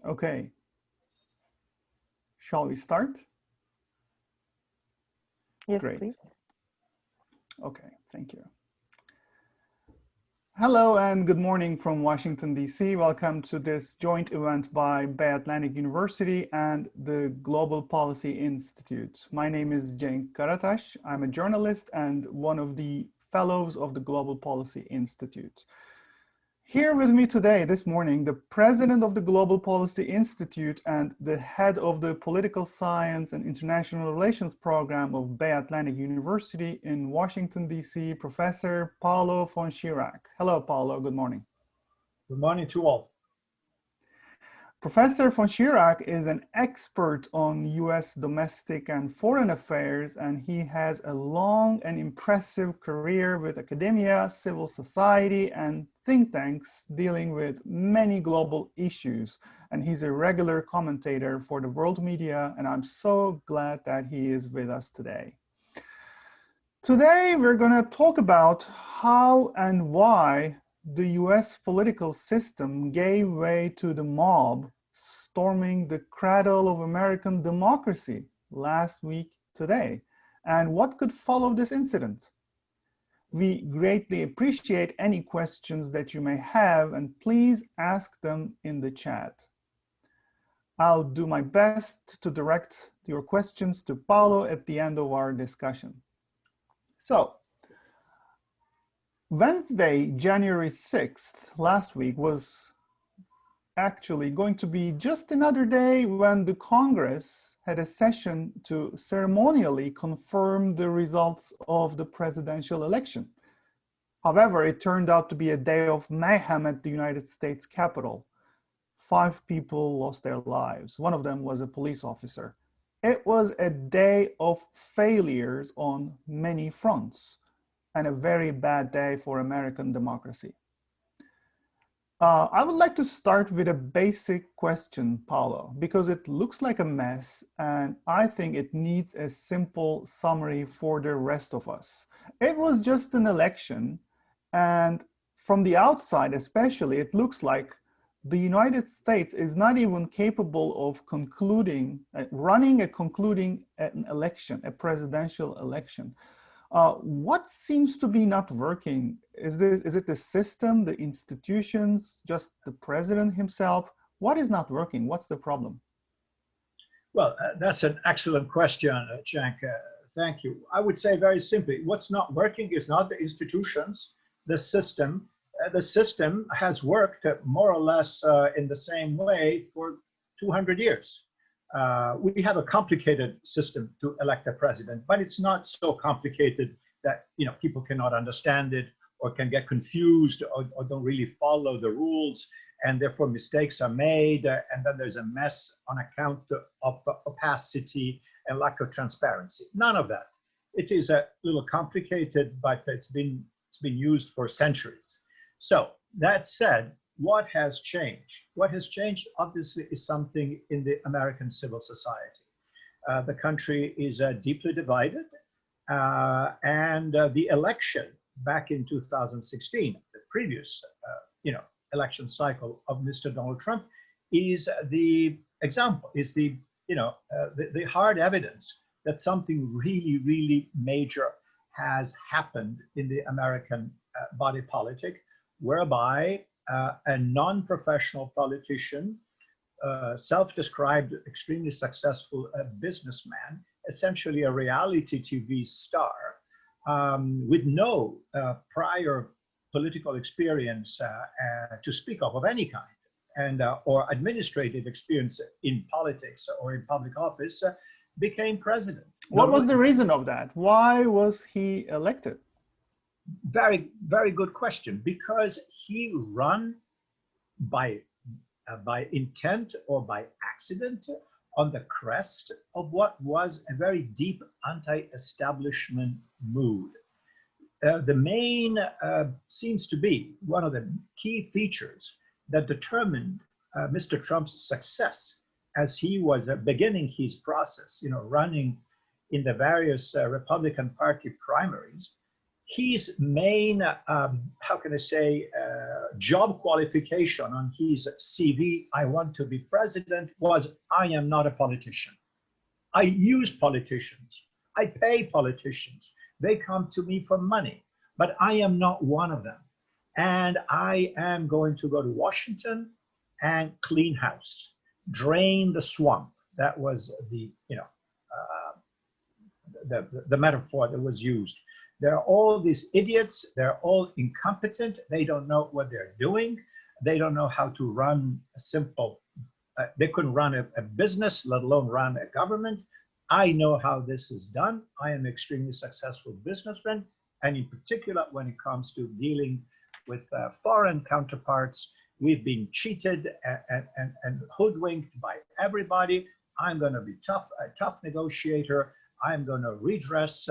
Okay. Shall we start? Yes, Great. please. Okay, thank you. Hello and good morning from Washington, D.C. Welcome to this joint event by Bay Atlantic University and the Global Policy Institute. My name is Cenk Karataş. I'm a journalist and one of the fellows of the Global Policy Institute. Here with me today, this morning, the president of the Global Policy Institute and the head of the Political Science and International Relations program of Bay Atlantic University in Washington, D.C., Professor Paulo von Schirach. Hello, Paulo. Good morning. Good morning to all. Professor von Schirach is an expert on U.S. domestic and foreign affairs, and he has a long and impressive career with academia, civil society, and think tanks dealing with many global issues. And he's a regular commentator for the world media, and I'm so glad that he is with us today. Today, we're going to talk about how and why the US political system gave way to the mob storming the cradle of American democracy last week today, and what could follow this incident. We greatly appreciate any questions that you may have, and please ask them in the chat. I'll do my best to direct your questions to Paulo at the end of our discussion. So, Wednesday, January 6th, last week, was actually going to be just another day when the Congress had a session to ceremonially confirm the results of the presidential election. However, it turned out to be a day of mayhem at the United States Capitol. 5 people lost their lives. One of them was a police officer. It was a day of failures on many fronts, and a very bad day for American democracy. I would like to start with a basic question, Paulo, because it looks like a mess, and I think it needs a simple summary for the rest of us. It was just an election, and from the outside especially, it looks like the United States is not even capable of running an election, a presidential election. What seems to be not working? Is it the system, the institutions, just the president himself? What is not working? What's the problem? Well, that's an excellent question, Cenk. Thank you. I would say very simply, what's not working is not the institutions, the system. The system has worked more or less in the same way for 200 years. We have a complicated system to elect a president, but it's not so complicated that people cannot understand it or can get confused or don't really follow the rules, and therefore mistakes are made, and then there's a mess on account of opacity and lack of transparency. None of that. It is a little complicated, but it's been used for centuries. So that said, what has changed? What has changed, obviously, is something in the American civil society. The country is deeply divided, and the election back in 2016, the previous, election cycle of Mr. Donald Trump, is the example, is the hard evidence that something really, really major has happened in the American body politic, whereby a non-professional politician, self-described extremely successful businessman, essentially a reality TV star, with no prior political experience to speak of any kind, and or administrative experience in politics or in public office, became president. What was the reason of that? Why was he elected? Very, very good question. Because he ran by intent or by accident on the crest of what was a very deep anti-establishment mood. The main seems to be one of the key features that determined Mr. Trump's success as he was beginning his process, running in the various Republican Party primaries. his main, how can I say, job qualification on his CV, I want to be president, was I am not a politician. I use politicians. I pay politicians. They come to me for money, but I am not one of them. And I am going to go to Washington and clean house, drain the swamp. That was the, the metaphor that was used. There are all these idiots. They're all incompetent. They don't know what they're doing. They don't know how to run a simple, they couldn't run a business, let alone run a government. I know how this is done. I am an extremely successful businessman. And in particular, when it comes to dealing with foreign counterparts, we've been cheated and hoodwinked by everybody. I'm going to be a tough negotiator. I'm going to redress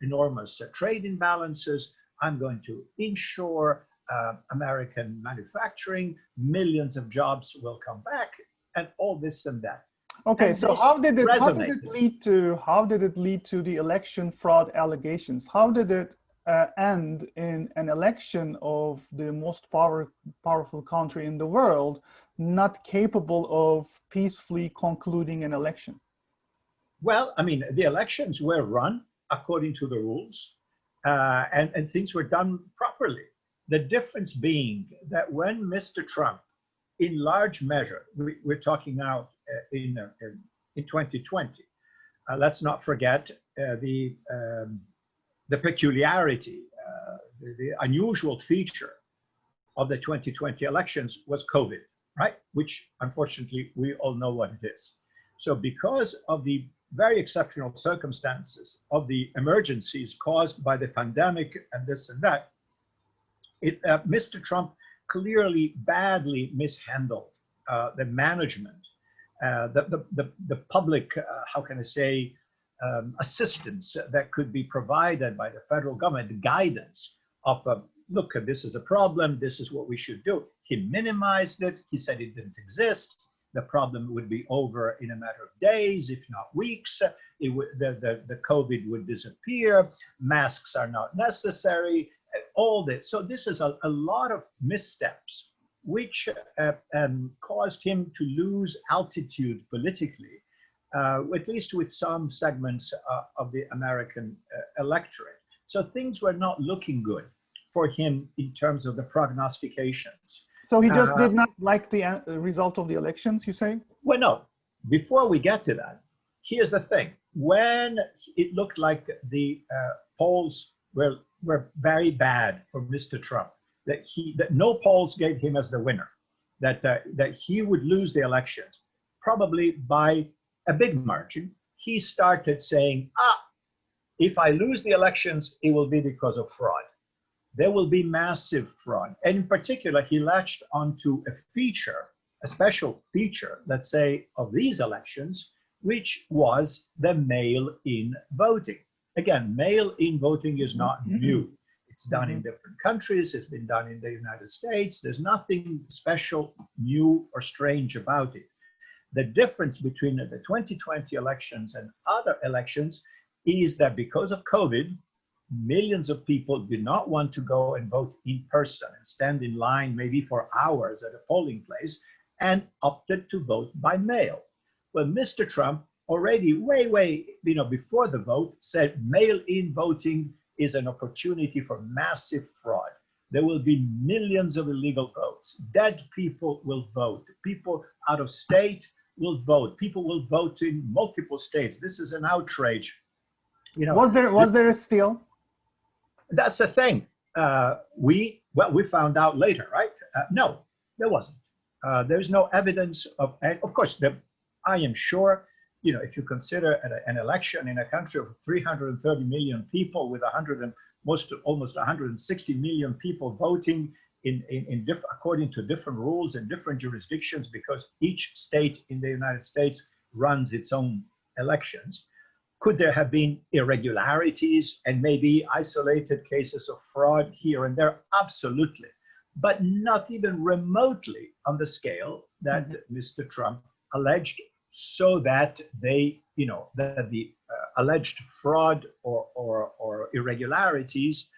enormous trade imbalances. I'm going to ensure American manufacturing, millions of jobs will come back, and all this and that. Okay, And so how did it lead to the election fraud allegations? How did it end in an election of the most powerful country in the world, not capable of peacefully concluding an election? Well, I mean, the elections were run according to the rules, and things were done properly. The difference being that when Mr. Trump, in large measure, we're talking now in 2020, let's not forget the peculiarity, the unusual feature of the 2020 elections was COVID, right? Which unfortunately we all know what it is. So because of the very exceptional circumstances of the emergencies caused by the pandemic and this and that, Mr. Trump clearly badly mishandled the management, the public, how can I say, assistance that could be provided by the federal government, the guidance of, look, this is a problem, this is what we should do. He minimized it. He said it didn't exist. The problem would be over in a matter of days, if not weeks. The COVID would disappear. Masks are not necessary. All this. So this is a lot of missteps, which caused him to lose altitude politically, at least with some segments of the American electorate. So things were not looking good for him in terms of the prognostications. So he just did not like the result of the elections, you say? Well, no. Before we get to that, here's the thing. When it looked like the polls were very bad for Mr. Trump, that no polls gave him as the winner, that he would lose the elections, probably by a big margin, he started saying, if I lose the elections, it will be because of fraud. There will be massive fraud. And in particular, he latched onto a feature, a special feature, let's say, of these elections, which was the mail-in voting. Again, mail-in voting is not new. It's done in different countries. It's been done in the United States. There's nothing special, new, or strange about it. The difference between the 2020 elections and other elections is that because of COVID, millions of people did not want to go and vote in person and stand in line maybe for hours at a polling place, and opted to vote by mail. Well, Mr. Trump already way before the vote said mail-in voting is an opportunity for massive fraud. There will be millions of illegal votes. Dead people will vote. People out of state will vote. People will vote in multiple states. This is an outrage. Was there a steal? That's the thing. We found out later, right? No, there wasn't. There's no evidence of, and of course, I am sure, if you consider an election in a country of 330 million people with almost 160 million people voting according to different rules in different jurisdictions, because each state in the United States runs its own elections. Could there have been irregularities and maybe isolated cases of fraud here and there? Absolutely. But not even remotely on the scale that Mr. Trump alleged, so that that the alleged fraud or irregularities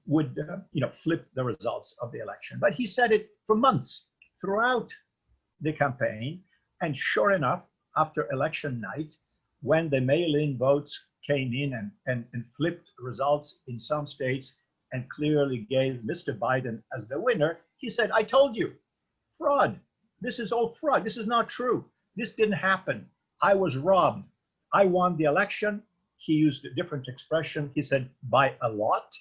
would flip the results of the election. But he said it for months throughout the campaign. And sure enough, after election night, when the mail-in votes came in and flipped results in some states and clearly gave Mr. Biden as the winner, he said, I told you, fraud. This is all fraud. This is not true. This didn't happen. I was robbed. I won the election. He used a different expression. He said, by a lot.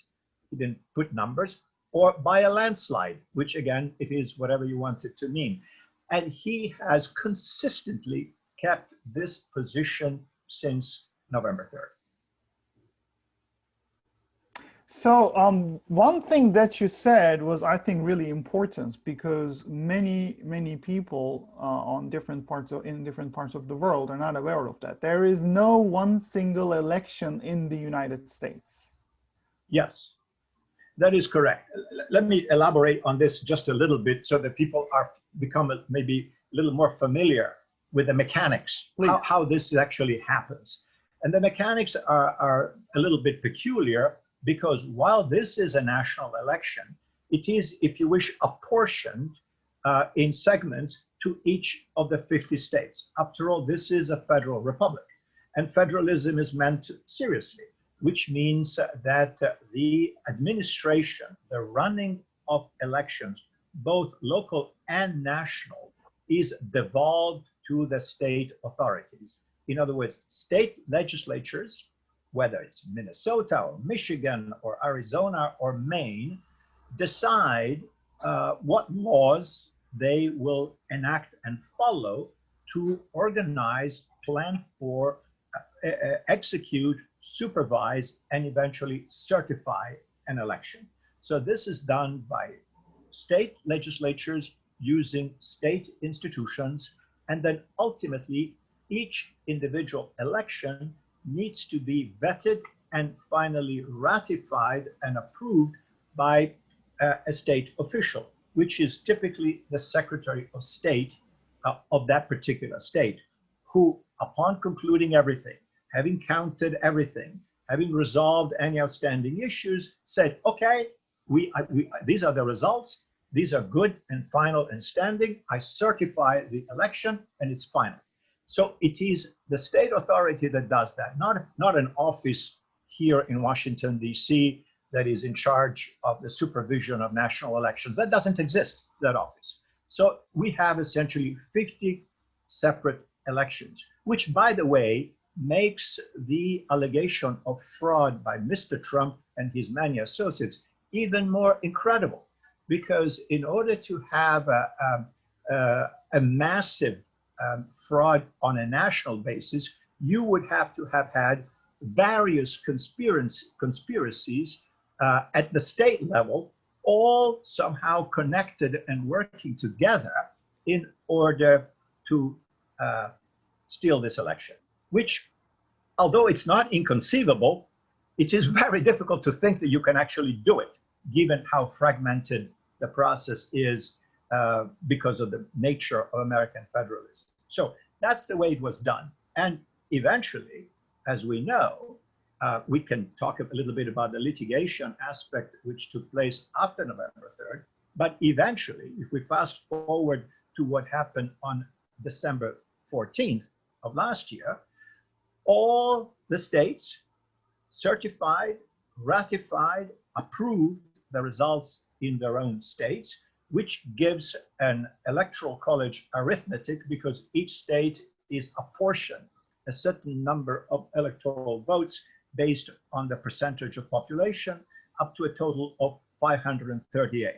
He didn't put numbers, or by a landslide, which again, it is whatever you want it to mean. And he has consistently kept this position since November 3rd. So one thing that you said was, I think, really important, because many people in different parts of the world are not aware of that. There is no one single election in the United States. Yes, that is correct. Let me elaborate on this just a little bit so that people become maybe a little more familiar with the mechanics, how this actually happens. And the mechanics are a little bit peculiar, because while this is a national election, it is, if you wish, apportioned in segments to each of the 50 states. After all, this is a federal republic, and federalism is meant seriously, which means that the administration, the running of elections, both local and national, is devolved to the state authorities. In other words, state legislatures, whether it's Minnesota or Michigan or Arizona or Maine, decide what laws they will enact and follow to organize, plan for, execute, supervise, and eventually certify an election. So this is done by state legislatures using state institutions, and then ultimately each individual election needs to be vetted and finally ratified and approved by a state official, which is typically the Secretary of State of that particular state, who, upon concluding everything, having counted everything, having resolved any outstanding issues, said, okay, these are the results, these are good and final and standing, I certify the election and it's final. So it is the state authority that does that, not an office here in Washington, D.C. that is in charge of the supervision of national elections. That doesn't exist, that office. So we have essentially 50 separate elections, which, by the way, makes the allegation of fraud by Mr. Trump and his many associates even more incredible, because in order to have a massive fraud on a national basis, you would have to have had various conspiracies at the state level, all somehow connected and working together in order to steal this election, which, although it's not inconceivable, it is very difficult to think that you can actually do it, given how fragmented the process is because of the nature of American federalism. So that's the way it was done. And eventually, as we know, we can talk a little bit about the litigation aspect which took place after November 3rd. But eventually, if we fast forward to what happened on December 14th of last year, all the states certified, ratified, approved the results in their own states, which gives an electoral college arithmetic, because each state is apportioned a certain number of electoral votes based on the percentage of population, up to a total of 538,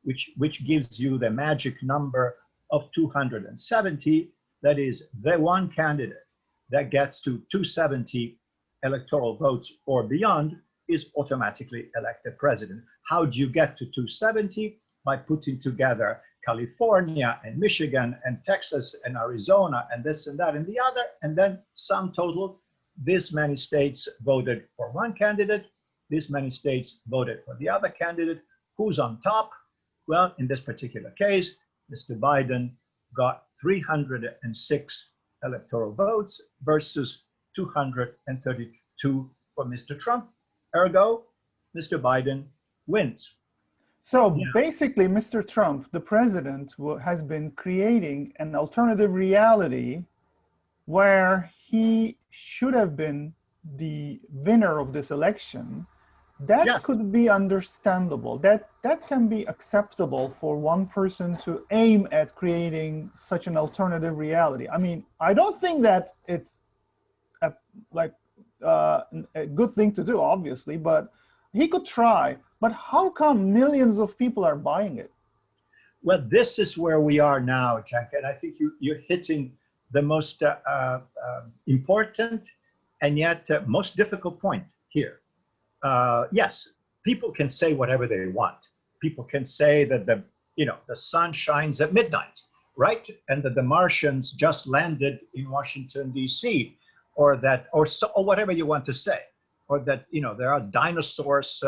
which gives you the magic number of 270. That is, the one candidate that gets to 270 electoral votes or beyond is automatically elected president. How do you get to 270? By putting together California and Michigan and Texas and Arizona and this and that and the other, and then sum total, this many states voted for one candidate, this many states voted for the other candidate. Who's on top? Well, in this particular case, Mr. Biden got 306 electoral votes versus 232 for Mr. Trump. Ergo, Mr. Biden wins. So Yeah. basically, Mr. Trump, the president, has been creating an alternative reality where he should have been the winner of this election. That Yes. could be understandable. That can be acceptable for one person to aim at creating such an alternative reality. I mean, I don't think that it's a, like a good thing to do, obviously, but he could try. But how come millions of people are buying it? Well, this is where we are now, Jack, and I think you're hitting the most important and yet most difficult point here. Yes, people can say whatever they want. People can say that the sun shines at midnight, right? And that the Martians just landed in Washington D.C., or that, or whatever you want to say, or that there are dinosaurs,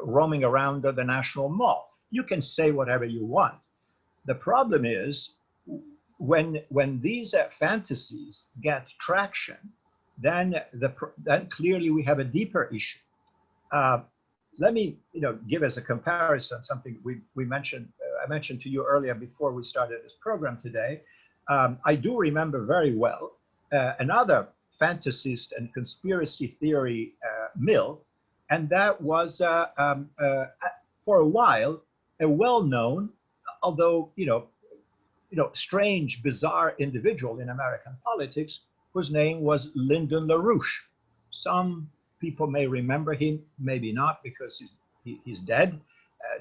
roaming around the National Mall. You can say whatever you want. The problem is when these fantasies get traction, then clearly we have a deeper issue. Uh, Let me give as a comparison something we mentioned. I mentioned to you earlier before we started this program today. I do remember very well another fantasist and conspiracy theory mill, and that was for a while a well-known, although strange, bizarre individual in American politics whose name was Lyndon LaRouche. Some people may remember him, maybe not, because he's dead.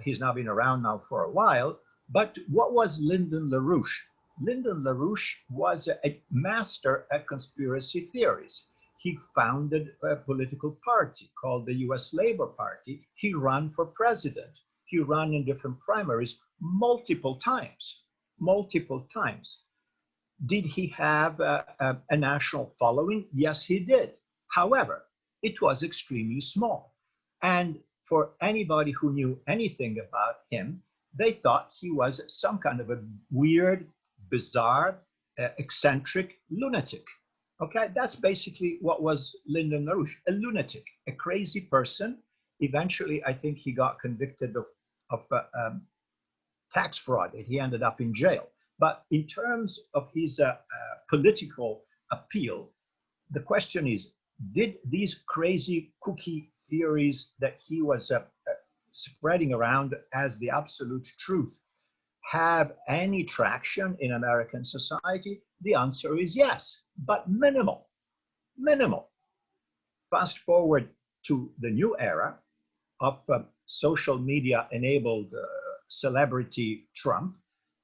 He's now been around now for a while. But what was Lyndon LaRouche? Lyndon LaRouche was a master at conspiracy theories. He founded a political party called the US Labor Party. He ran for president. He ran in different primaries multiple times. Multiple times. Did he have a national following? Yes, he did. However, it was extremely small. And for anybody who knew anything about him, they thought he was some kind of a weird, bizarre, eccentric lunatic. Okay, that's basically what was Lyndon LaRouche, a lunatic, a crazy person. Eventually, I think he got convicted of tax fraud, and he ended up in jail. But in terms of his political appeal, the question is, did these crazy cookie theories that he was spreading around as the absolute truth have any traction in American society? The answer is yes, but minimal, minimal. Fast forward to the new era of social media enabled celebrity Trump,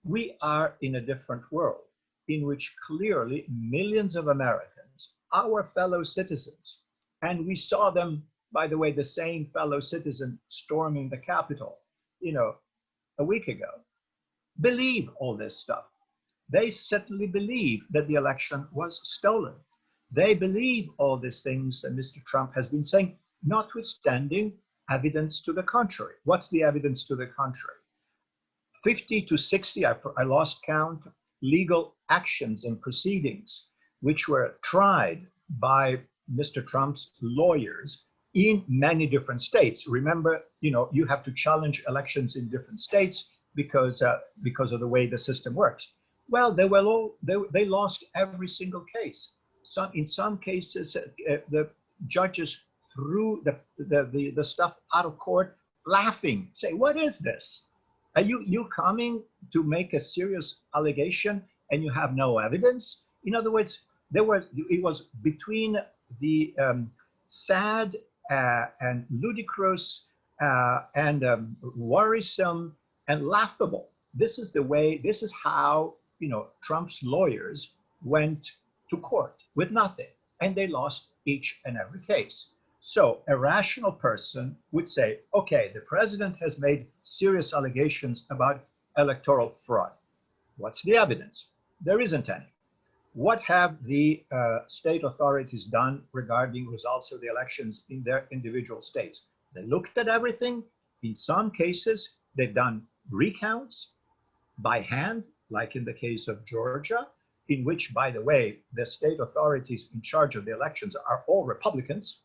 we are in a different world in which clearly millions of Americans, our fellow citizens, and we saw them, by the way, the same fellow citizen storming the Capitol, a week ago, believe all this stuff. They certainly believe that the election was stolen. They believe all these things that Mr. Trump has been saying, notwithstanding evidence to the contrary. What's the evidence to the contrary? 50 to 60, I lost count, legal actions and proceedings which were tried by Mr. Trump's lawyers in many different states. Remember, you have to challenge elections in different states because of the way the system works. Well, they lost every single case. In some cases, the judges threw the stuff out of court, laughing, say, "What is this? Are you coming to make a serious allegation and you have no evidence?" In other words, it was between the sad and ludicrous and worrisome and laughable. This is how Trump's lawyers went to court with nothing, and they lost each and every case. So a rational person would say, okay, the president has made serious allegations about electoral fraud. What's the evidence? There isn't any. What have the state authorities done regarding results of the elections in their individual states? They looked at everything. In some cases, they've done recounts by hand, like in the case of Georgia, in which, by the way, the state authorities in charge of the elections are all Republicans.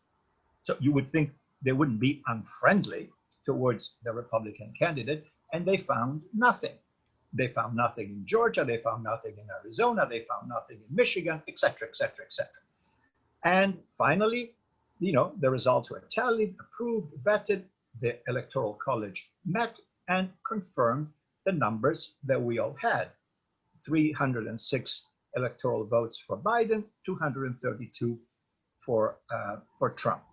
So you would think they wouldn't be unfriendly towards the Republican candidate, and they found nothing. They found nothing in Georgia, they found nothing in Arizona, they found nothing in Michigan, et cetera, et cetera, et cetera. And finally, the results were tallied, approved, vetted. The Electoral College met and confirmed the numbers that we all had. 306 electoral votes for Biden, 232 for Trump.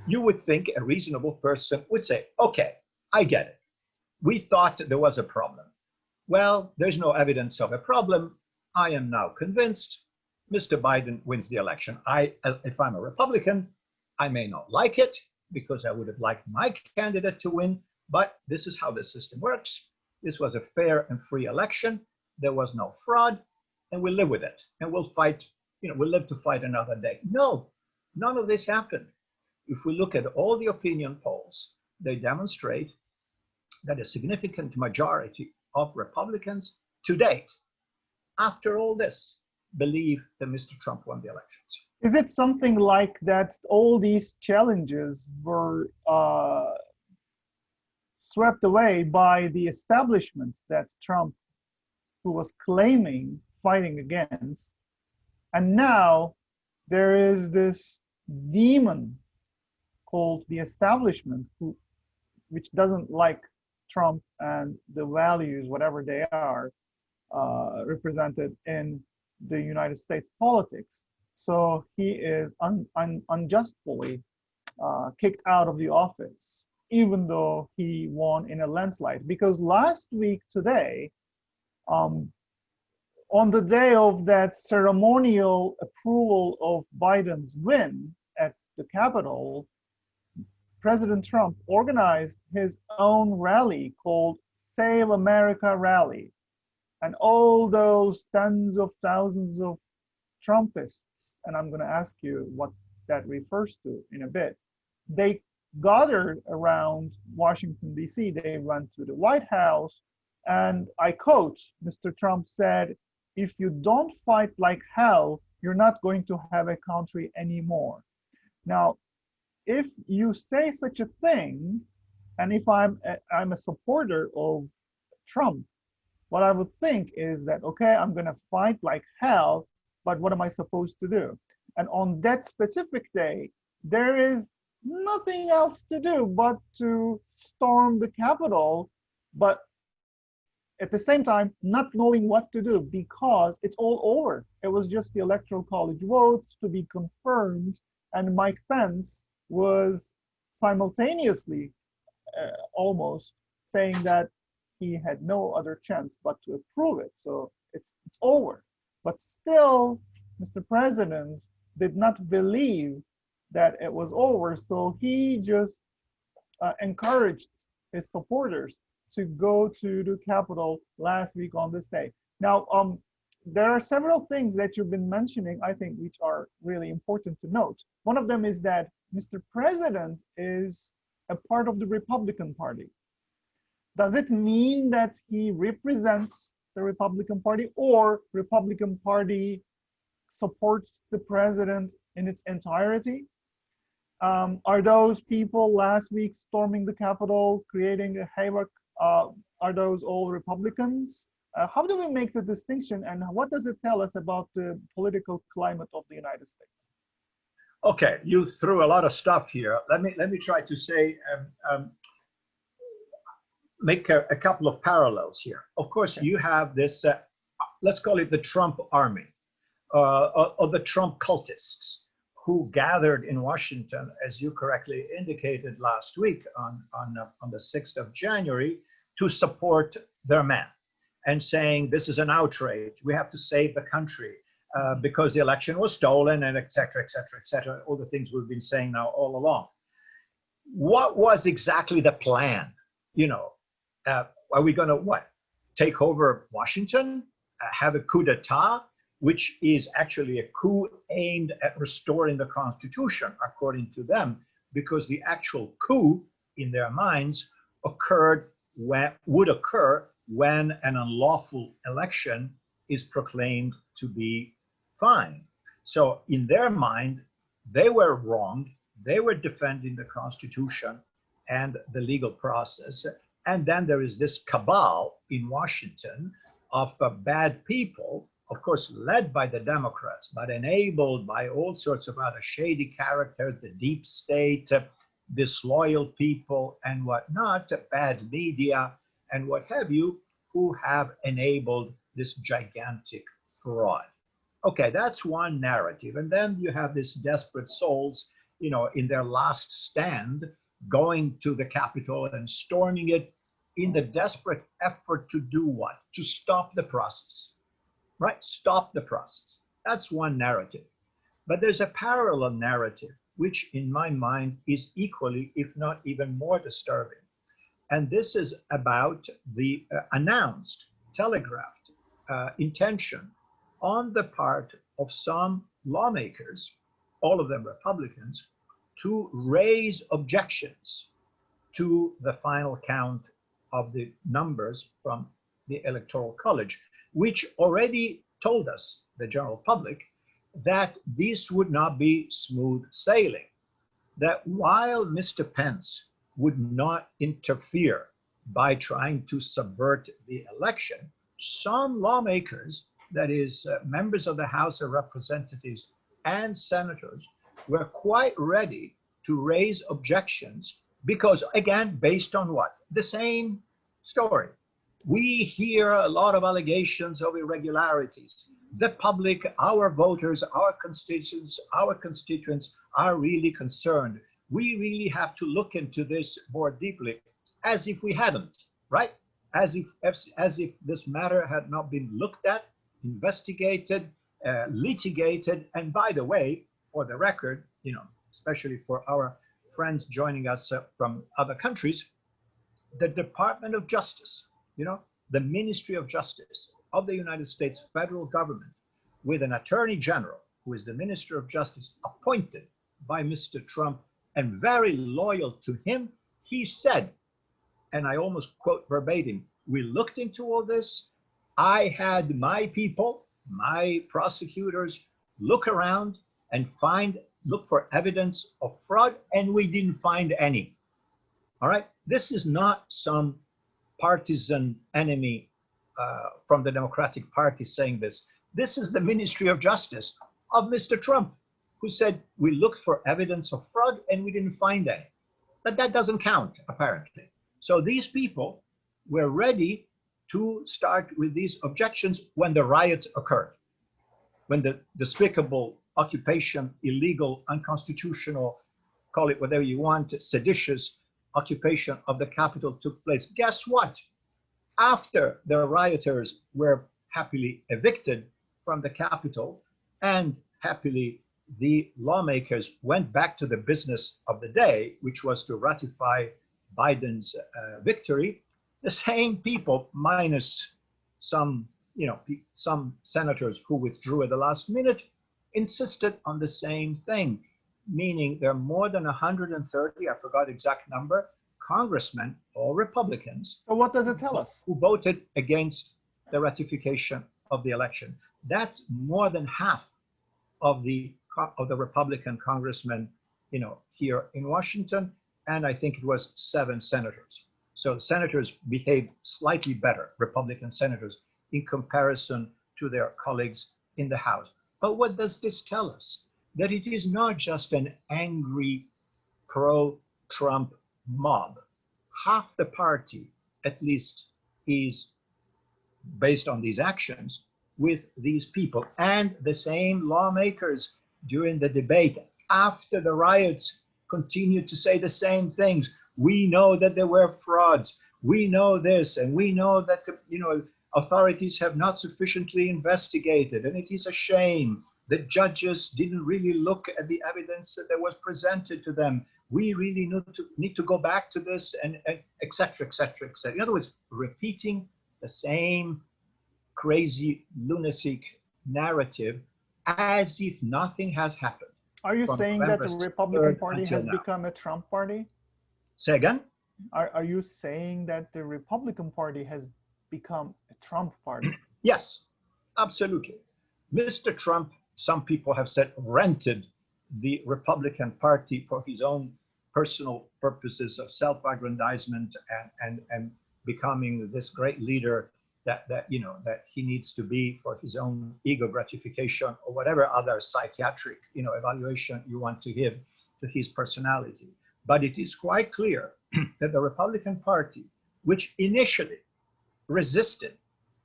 You would think a reasonable person would say, okay, I get it. We thought there was a problem. Well, there's no evidence of a problem. I am now convinced Mr. Biden wins the election. If I'm a Republican, I may not like it because I would have liked my candidate to win, but this is how the system works. This was a fair and free election. There was no fraud, and we'll live with it. And we'll fight, we'll live to fight another day. No, none of this happened. If we look at all the opinion polls, they demonstrate that a significant majority of Republicans to date, after all this, believe that Mr. Trump won the elections. Is it something like that all these challenges were swept away by the establishments that Trump, who was claiming fighting against, and now there is this demon called the establishment which doesn't like Trump and the values, whatever they are, represented in the United States politics. So he is unjustly kicked out of the office, even though he won in a landslide. Because last week today, on the day of that ceremonial approval of Biden's win at the Capitol, President Trump organized his own rally called Save America Rally. And all those tens of thousands of Trumpists, and I'm going to ask you what that refers to in a bit, they gathered around Washington, D.C. They went to the White House, and I quote, Mr. Trump said, "If you don't fight like hell, you're not going to have a country anymore." Now, if you say such a thing, and if I'm a supporter of Trump, what I would think is that, okay, I'm going to fight like hell, but what am I supposed to do? And on that specific day, there is nothing else to do but to storm the Capitol, but at the same time, not knowing what to do because it's all over. It was just the Electoral College votes to be confirmed, and Mike Pence was simultaneously almost saying that he had no other chance but to approve it. So it's over. But still, Mr. President did not believe that it was over. So he just encouraged his supporters to go to the Capitol last week on this day. Now, there are several things that you've been mentioning, I think, which are really important to note. One of them is that Mr. President is a part of the Republican Party. Does it mean that he represents the Republican Party, or Republican Party supports the president in its entirety? Are those people last week storming the Capitol, creating a havoc, are those all Republicans? How do we make the distinction, and what does it tell us about the political climate of the United States? Okay, you threw a lot of stuff here. Let me try to say, make a couple of parallels here. Of course, you have this, let's call it the Trump army, or the Trump cultists, who gathered in Washington, as you correctly indicated last week on the 6th of January, to support their man, and saying this is an outrage, we have to save the country because the election was stolen, and et cetera, et cetera, et cetera, all the things we've been saying now all along. What was exactly the plan? Are we going to what? Take over Washington? Have a coup d'etat, which is actually a coup aimed at restoring the Constitution, according to them, because the actual coup, in their minds, would occur when an unlawful election is proclaimed to be fine. So in their mind, they were wronged They were defending the Constitution and the legal process. And then there is this cabal in Washington of bad people, of course, led by the Democrats, but enabled by all sorts of other shady characters, the deep state, disloyal people, and whatnot, bad media, and what have you, who have enabled this gigantic fraud. Okay, that's one narrative. And then you have these desperate souls, in their last stand, going to the Capitol and storming it in the desperate effort to do what? To stop the process, right? Stop the process. That's one narrative. But there's a parallel narrative, which in my mind is equally, if not even more disturbing. And this is about the announced, telegraphed intention on the part of some lawmakers, all of them Republicans, to raise objections to the final count of the numbers from the Electoral College, which already told us, the general public, that this would not be smooth sailing, that while Mr. Pence would not interfere by trying to subvert the election, some lawmakers, that is, members of the House of Representatives and senators, were quite ready to raise objections because, again, based on what? The same story. We hear a lot of allegations of irregularities. The public, our voters, our constituents are really concerned. We really have to look into this more deeply, as if we hadn't, right? As if this matter had not been looked at, investigated, litigated. And by the way, for the record, especially for our friends joining us from other countries, the Department of Justice, the Ministry of Justice of the United States federal government, with an attorney general who is the Minister of Justice appointed by Mr. Trump and very loyal to him, he said, and I almost quote verbatim, we looked into all this. I had my people, my prosecutors, look around and look for evidence of fraud, and we didn't find any. All right? This is not some partisan enemy from the Democratic Party saying this. This is the Ministry of Justice of Mr. Trump, who said, we looked for evidence of fraud and we didn't find any. But that doesn't count, apparently. So these people were ready to start with these objections when the riot occurred, when the despicable occupation, illegal, unconstitutional, call it whatever you want, seditious occupation of the Capitol took place. Guess what? After the rioters were happily evicted from the Capitol and happily the lawmakers went back to the business of the day, which was to ratify Biden's victory, the same people, minus some senators who withdrew at the last minute, insisted on the same thing, meaning there are more than 130, I forgot the exact number, congressmen, all Republicans. So what does it tell us? Who voted against the ratification of the election. That's more than half of the Republican congressmen, here in Washington, and I think it was 7 senators. So senators behaved slightly better, Republican senators, in comparison to their colleagues in the House. But what does this tell us? That it is not just an angry pro-Trump mob. Half the party, at least, is based on these actions with these people. And the same lawmakers during the debate after the riots continued to say the same things. We know that there were frauds. We know this, and we know that authorities have not sufficiently investigated, and it is a shame that judges didn't really look at the evidence that was presented to them. We really need to go back to this, and et cetera, et cetera, et cetera. In other words, repeating the same crazy lunatic narrative as if nothing has happened. Are you saying that the Republican Party has become a Trump party? Say again? Are you saying that the Republican Party has become a Trump party? Yes, absolutely. Mr. Trump, some people have said, rented the Republican Party for his own personal purposes of self-aggrandizement and becoming this great leader that he needs to be for his own ego gratification or whatever other psychiatric evaluation you want to give to his personality. But it is quite clear that the Republican Party, which initially resisted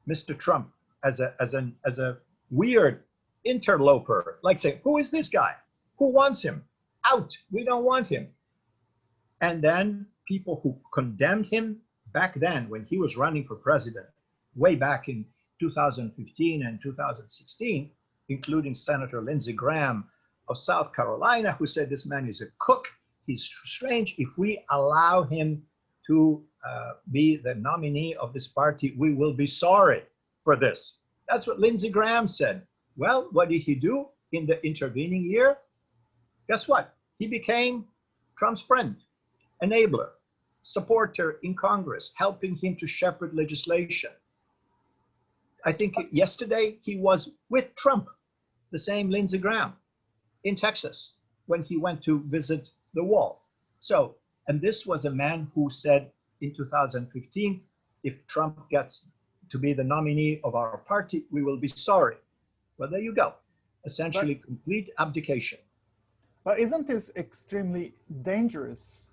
Mr. Trump as a weird interloper, like saying, who is this guy? Who wants him? Out, we don't want him. And then people who condemned him back then when he was running for president, way back in 2015 and 2016, including Senator Lindsey Graham of South Carolina, who said this man is a crook, he's strange. If we allow him to be the nominee of this party, we will be sorry for this. That's what Lindsey Graham said. Well, what did he do in the intervening year? Guess what? He became Trump's friend, enabler, supporter in Congress, helping him to shepherd legislation. I think yesterday he was with Trump, the same Lindsey Graham, in Texas when he went to visit the wall. So, and this was a man who said in 2015, if Trump gets to be the nominee of our party, we will be sorry. Well, there you go. Essentially, complete abdication. But isn't this extremely dangerous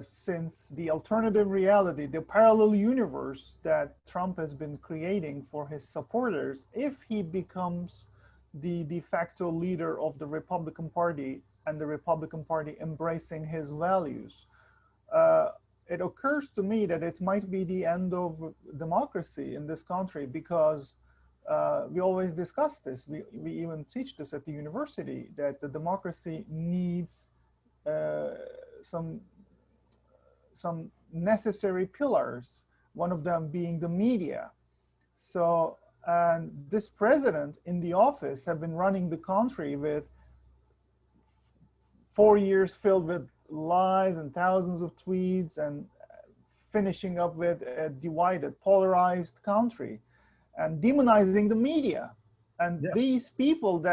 since the alternative reality, the parallel universe that Trump has been creating for his supporters, if he becomes the de facto leader of the Republican Party and the Republican Party embracing his values, it occurs to me that it might be the end of democracy in this country, because we always discuss this. We even teach this at the university, that the democracy needs some necessary pillars, one of them being the media. So, and this president in the office have been running the country with 4 years filled with lies and thousands of tweets, and finishing up with a divided, polarized country, and demonizing the media. And these people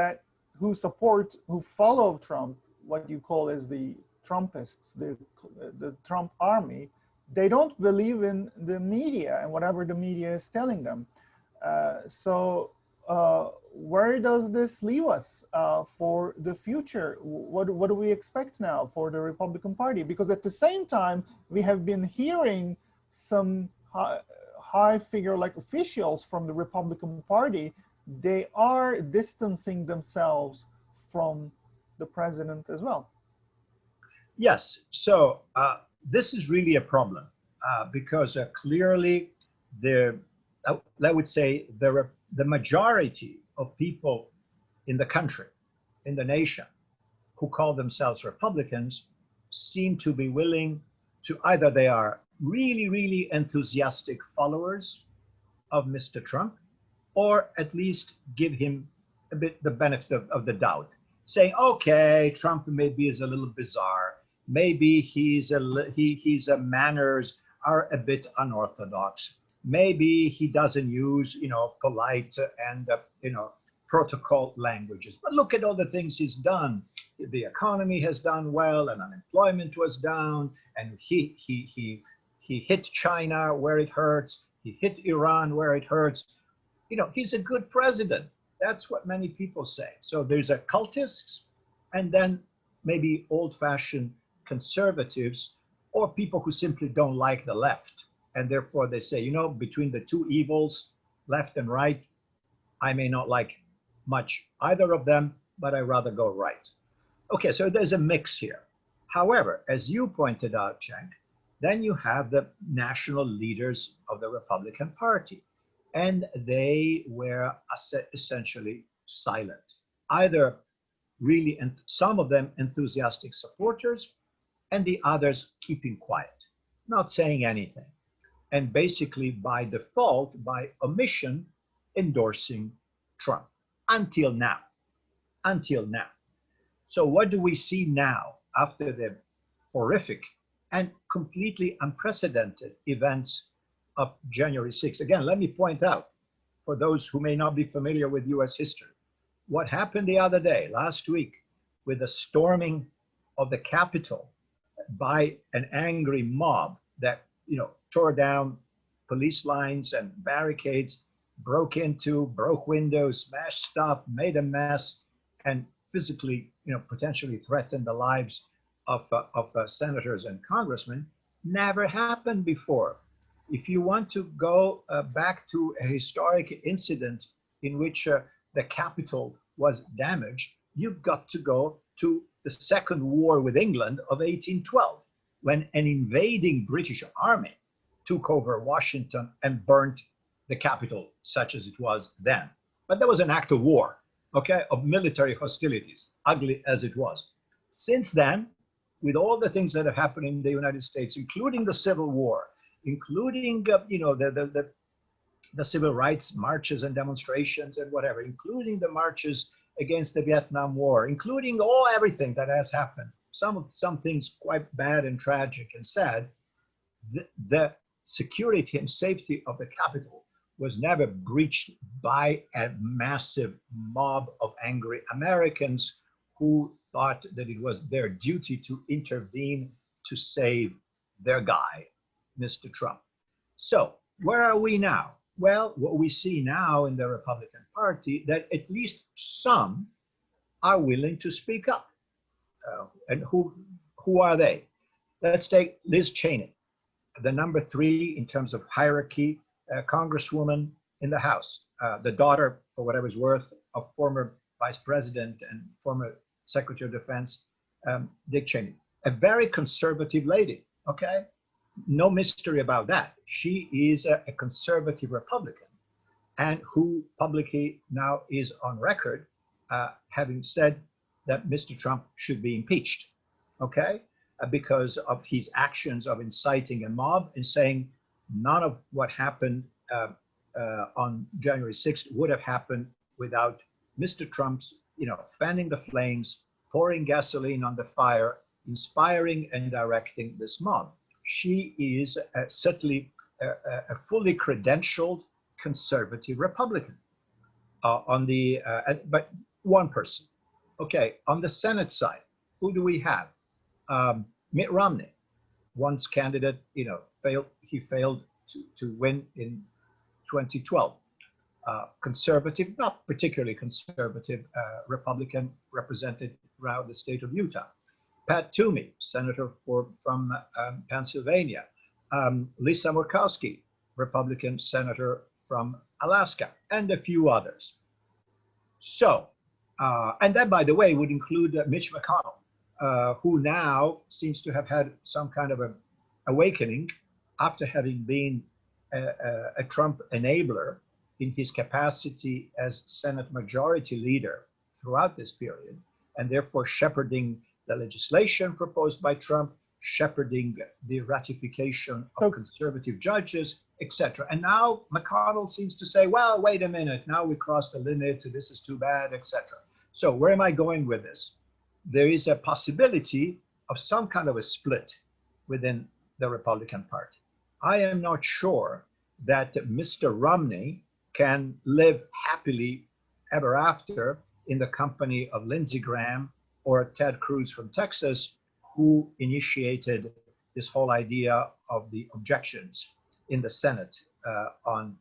who follow Trump, what you call as the Trumpists, the Trump army, they don't believe in the media and whatever the media is telling them. So where does this leave us for the future? What do we expect now for the Republican Party? Because at the same time, we have been hearing some high figure like officials from the Republican Party, they are distancing themselves from the president as well. Yes, so this is really a problem because clearly I would say the majority of people in the country, in the nation, who call themselves Republicans seem to be willing to, either they are really, really enthusiastic followers of Mr. Trump, or at least give him a bit the benefit of the doubt, saying, okay, Trump maybe is a little bizarre, maybe his manners are a bit unorthodox, maybe he doesn't use, polite and, protocol languages. But look at all the things he's done. The economy has done well, and unemployment was down, and he hit China where it hurts. He hit Iran where it hurts. He's a good president. That's what many people say. So there's occultists, and then maybe old-fashioned conservatives, or people who simply don't like the left. And therefore they say, between the two evils, left and right, I may not like much either of them, but I rather go right. Okay, so there's a mix here. However, as you pointed out, Cenk, then you have the national leaders of the Republican Party, and they were essentially silent, either really, and some of them enthusiastic supporters, and the others keeping quiet, not saying anything, and basically by default, by omission, endorsing Trump until now. So what do we see now after the horrific and completely unprecedented events of January 6th? Again, let me point out, for those who may not be familiar with US history, what happened the other day, last week, with the storming of the Capitol by an angry mob that, tore down police lines and barricades, broke windows, smashed stuff, made a mess, and physically, potentially threatened the lives of senators and congressmen, never happened before. If you want to go back to a historic incident in which the Capitol was damaged, you've got to go to the Second War with England of 1812, when an invading British army took over Washington and burnt the Capitol, such as it was then. But that was an act of war, okay, of military hostilities, ugly as it was. Since then, with all the things that have happened in the United States, including the Civil War, including the civil rights marches and demonstrations and whatever, including the marches against the Vietnam War, including everything that has happened, some things quite bad and tragic and sad, the security and safety of the Capitol was never breached by a massive mob of angry Americans who thought that it was their duty to intervene to save their guy, Mr. Trump. So where are we now? Well, what we see now in the Republican Party, that at least some are willing to speak up. And who are they? Let's take Liz Cheney, the number 3 in terms of hierarchy, congresswoman in the House, the daughter, for whatever it's worth, of former Vice President and former Secretary of Defense, Dick Cheney. A very conservative lady, okay? No mystery about that. She is a conservative Republican, and who publicly now is on record having said that Mr. Trump should be impeached, okay? Because of his actions of inciting a mob and saying none of what happened on January 6th would have happened without Mr. Trump's, fanning the flames, pouring gasoline on the fire, inspiring and directing this mob. She is certainly a fully credentialed conservative Republican. But one person. Okay, on the Senate side, who do we have? Mitt Romney, once candidate, he failed to win in 2012. Conservative, not particularly conservative, Republican represented around the state of Utah. Pat Toomey, senator from Pennsylvania. Lisa Murkowski, Republican senator from Alaska, and a few others. So, and that, by the way, would include Mitch McConnell, who now seems to have had some kind of an awakening after having been a Trump enabler in his capacity as Senate Majority Leader throughout this period, and therefore shepherding the legislation proposed by Trump, shepherding the ratification of conservative judges, etc. And now McConnell seems to say, well, wait a minute, now we crossed the limit, this is too bad, etc. So where am I going with this? There is a possibility of some kind of a split within the Republican Party. I am not sure that Mr. Romney can live happily ever after in the company of Lindsey Graham or Ted Cruz from Texas, who initiated this whole idea of the objections in the Senate on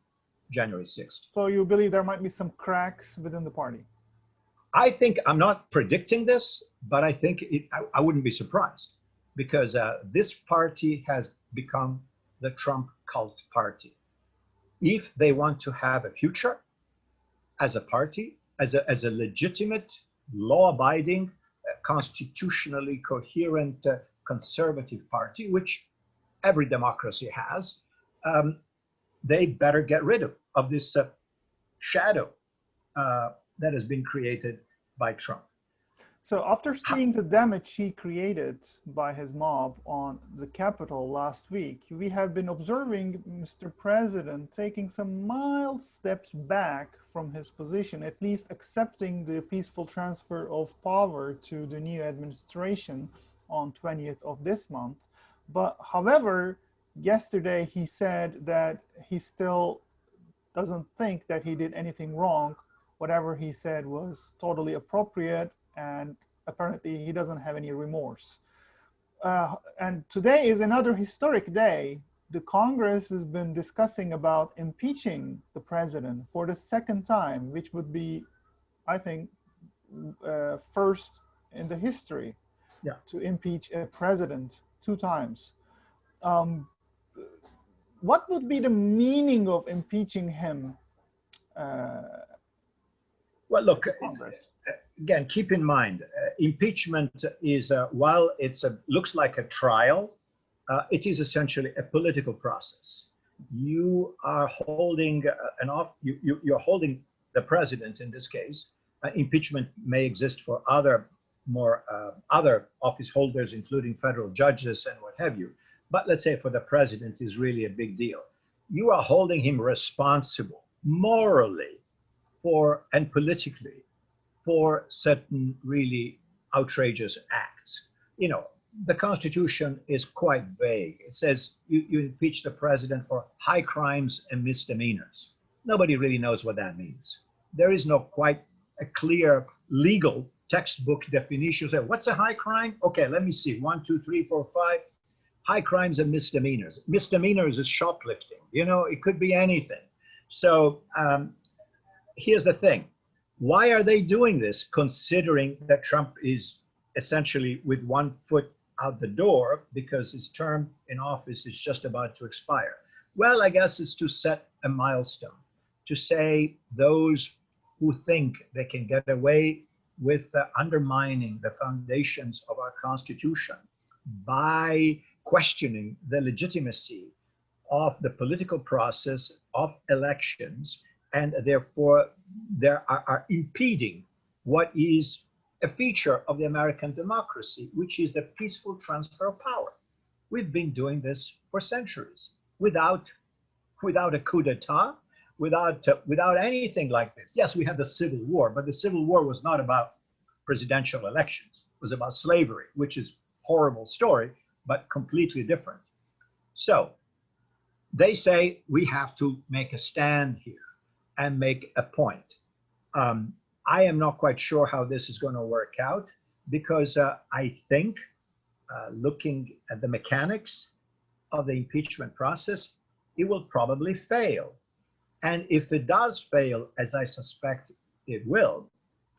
January 6th. So you believe there might be some cracks within the party? I think, I'm not predicting this, but I think I wouldn't be surprised, because this party has become the Trump cult party. If they want to have a future as a party, as a legitimate, law-abiding, constitutionally coherent conservative party, which every democracy has, they better get rid of this shadow that has been created by Trump. So after seeing the damage he created by his mob on the Capitol last week, we have been observing Mr. President taking some mild steps back from his position, at least accepting the peaceful transfer of power to the new administration on 20th of this month. But however, yesterday he said that he still doesn't think that he did anything wrong. Whatever he said was totally appropriate and apparently he doesn't have any remorse. And today is another historic day. The Congress has been discussing about impeaching the president for the second time, which would be, I think, first in the history Yeah. to impeach a president 2 times. Um, what would be the meaning of impeaching him? Well, look, Congress. again, keep in mind, impeachment is, while it's looks like a trial, it is essentially a political process. You are holding you're holding the president in this case. Impeachment may exist for other other office holders, including federal judges and what have you. But let's say for the president is really a big deal. You are holding him responsible morally and politically for certain really outrageous acts. You know, the Constitution is quite vague. It says you impeach the president for high crimes and misdemeanors. Nobody really knows what that means. There is no quite a clear legal textbook definition. Say, what's a high crime? Okay, let me see. 1, 2, 3, 4, 5. High crimes and misdemeanors. Misdemeanors is shoplifting. You know, it could be anything. So here's the thing. Why are they doing this, considering that Trump is essentially with one foot out the door because his term in office is just about to expire? Well, I guess it's to set a milestone, to say those who think they can get away with undermining the foundations of our Constitution by questioning the legitimacy of the political process of elections, and therefore they are impeding what is a feature of the American democracy, which is the peaceful transfer of power. We've been doing this for centuries without a coup d'etat, without anything like this. Yes, we had the Civil War, but the Civil War was not about presidential elections. It was about slavery, which is a horrible story, but completely different. So they say we have to make a stand here and make a point. I am not quite sure how this is going to work out, because I think looking at the mechanics of the impeachment process, it will probably fail. And if it does fail, as I suspect it will,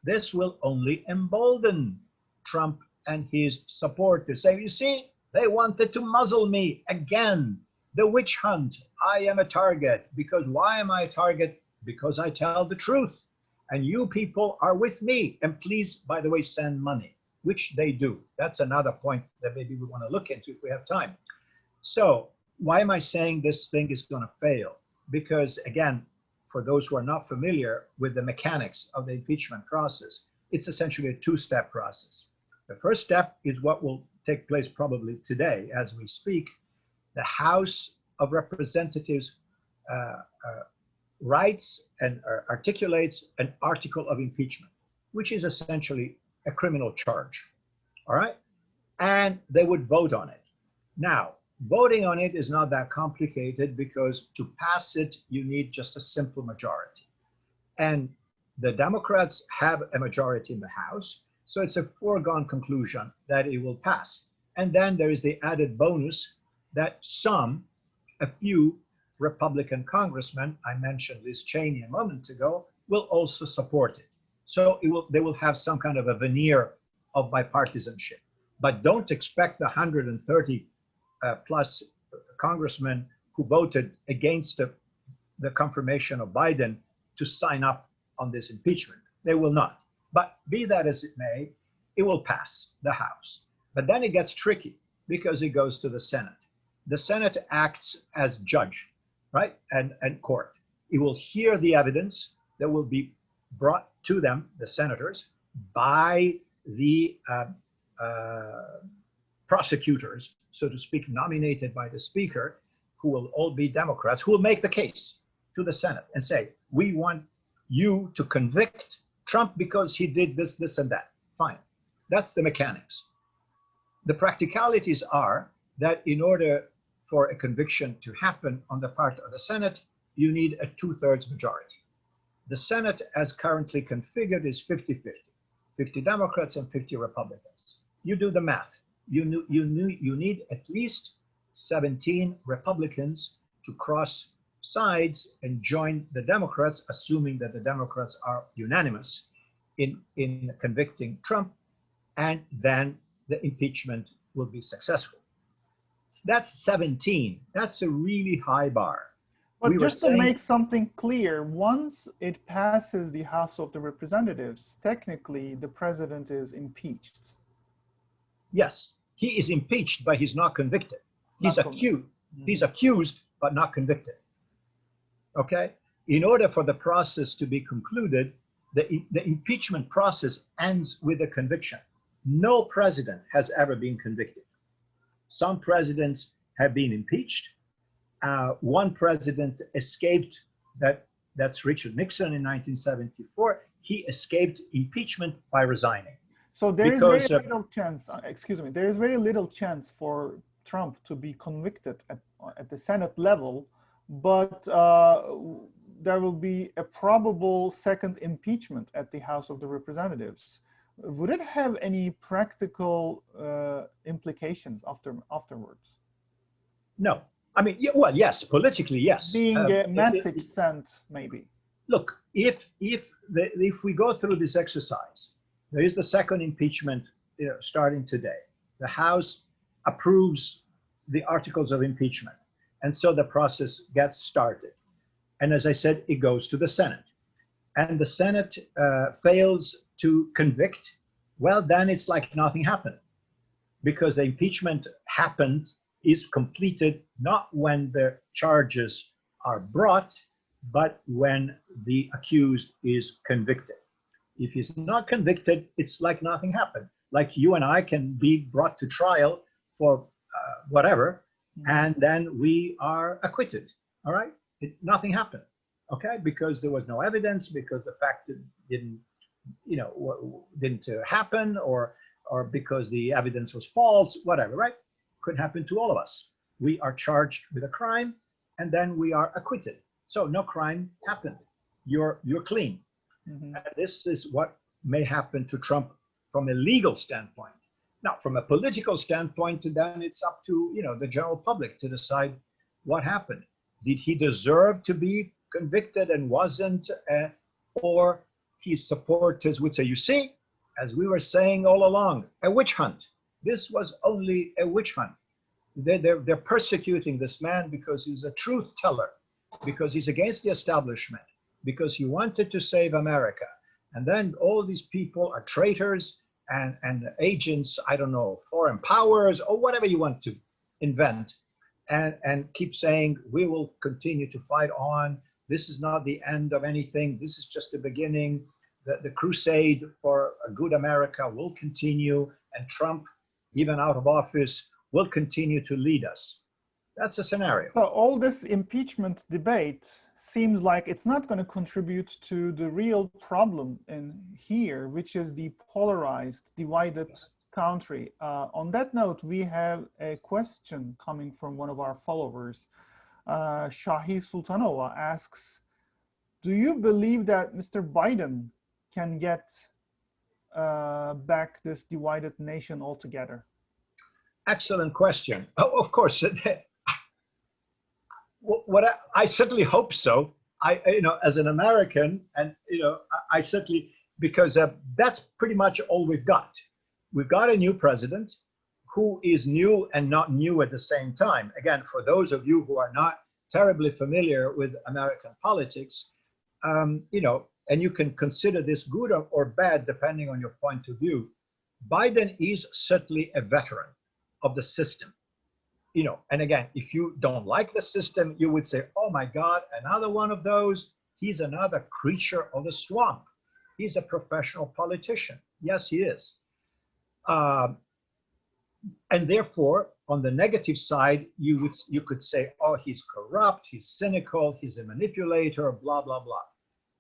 this will only embolden Trump and his supporters. Say, you see, they wanted to muzzle me again. The witch hunt. I am a target. Because why am I a target? Because I tell the truth. And you people are with me. And please, by the way, send money, which they do. That's another point that maybe we want to look into if we have time. So why am I saying this thing is going to fail? Because again, for those who are not familiar with the mechanics of the impeachment process, it's essentially a two-step process. The first step is what will take place probably today as we speak. The House of Representatives writes and articulates an article of impeachment, which is essentially a criminal charge. All right? And they would vote on it. Now, voting on it is not that complicated, because to pass it, you need just a simple majority. And the Democrats have a majority in the House, so it's a foregone conclusion that it will pass. And then there is the added bonus that a few Republican congressmen, I mentioned Liz Cheney a moment ago, will also support it. So they will have some kind of a veneer of bipartisanship. But don't expect the 130 plus congressmen who voted against the confirmation of Biden to sign up on this impeachment. They will not. But be that as it may, it will pass the House. But then it gets tricky, because it goes to the Senate. The Senate acts as judge, right, and court. It will hear the evidence that will be brought to them, the senators, by the prosecutors, so to speak, nominated by the Speaker, who will all be Democrats, who will make the case to the Senate and say, we want you to convict Trump because he did this, this, and that. Fine. That's the mechanics. The practicalities are that in order for a conviction to happen on the part of the Senate, you need a 2/3 majority. The Senate, as currently configured, is 50-50. 50 Democrats and 50 Republicans. You do the math. You need at least 17 Republicans to cross sides and join the Democrats, assuming that the Democrats are unanimous in convicting Trump, and then the impeachment will be successful. So that's 17. That's a really high bar. But just to make something clear, once it passes the House of the Representatives, technically the president is impeached. Yes, he is impeached, but he's not convicted. He's accused. He's accused, but not convicted. Okay? In order for the process to be concluded, the impeachment process ends with a conviction. No president has ever been convicted. Some presidents have been impeached. One president escaped, that's Richard Nixon in 1974. He escaped impeachment by resigning. So there is very little chance, excuse me, there is very little chance for Trump to be convicted at the Senate level, but there will be a probable second impeachment at the House of the Representatives. Would it have any practical implications afterwards? No. I mean, well, yes, politically, yes. Being a message sent, maybe. Look, if we go through this exercise, there is the second impeachment starting today. The House approves the articles of impeachment. And so the process gets started. And as I said, it goes to the Senate. And the Senate fails to convict. Well, then it's like nothing happened. Because the impeachment happened, is completed, not when the charges are brought, but when the accused is convicted. If he's not convicted, it's like nothing happened. Like you and I can be brought to trial for whatever, and then we are acquitted, all right? Nothing happened, okay? Because there was no evidence, because the fact didn't happen, or because the evidence was false, whatever, right? Could happen to all of us. We are charged with a crime, and then we are acquitted. So no crime happened. You're clean. Mm-hmm. And this is what may happen to Trump from a legal standpoint. Now, from a political standpoint, then it's up to the general public to decide what happened. Did he deserve to be convicted and wasn't, or his supporters would say, you see, as we were saying all along, a witch hunt. This was only a witch hunt. They're persecuting this man because he's a truth teller, because he's against the establishment, because he wanted to save America. And then all these people are traitors and agents, I don't know, foreign powers, or whatever you want to invent, and keep saying, we will continue to fight on. This is not the end of anything. This is just the beginning. The crusade for a good America will continue, and Trump, even out of office, will continue to lead us. That's a scenario. So all this impeachment debate seems like it's not going to contribute to the real problem in here, which is the polarized, divided country. On that note, we have a question coming from one of our followers. Shahi Sultanova asks, do you believe that Mr. Biden can get back this divided nation altogether? Excellent question. Oh, of course. I certainly hope so. As an American, and I certainly, because that's pretty much all we've got. We've got a new president who is new and not new at the same time. Again, for those of you who are not terribly familiar with American politics, and you can consider this good or bad depending on your point of view. Biden is certainly a veteran of the system. And again, if you don't like the system, you would say, oh my God, another one of those. He's another creature of the swamp. He's a professional politician. Yes, he is. And therefore, on the negative side, you could say, oh, he's corrupt, he's cynical, he's a manipulator, blah, blah, blah.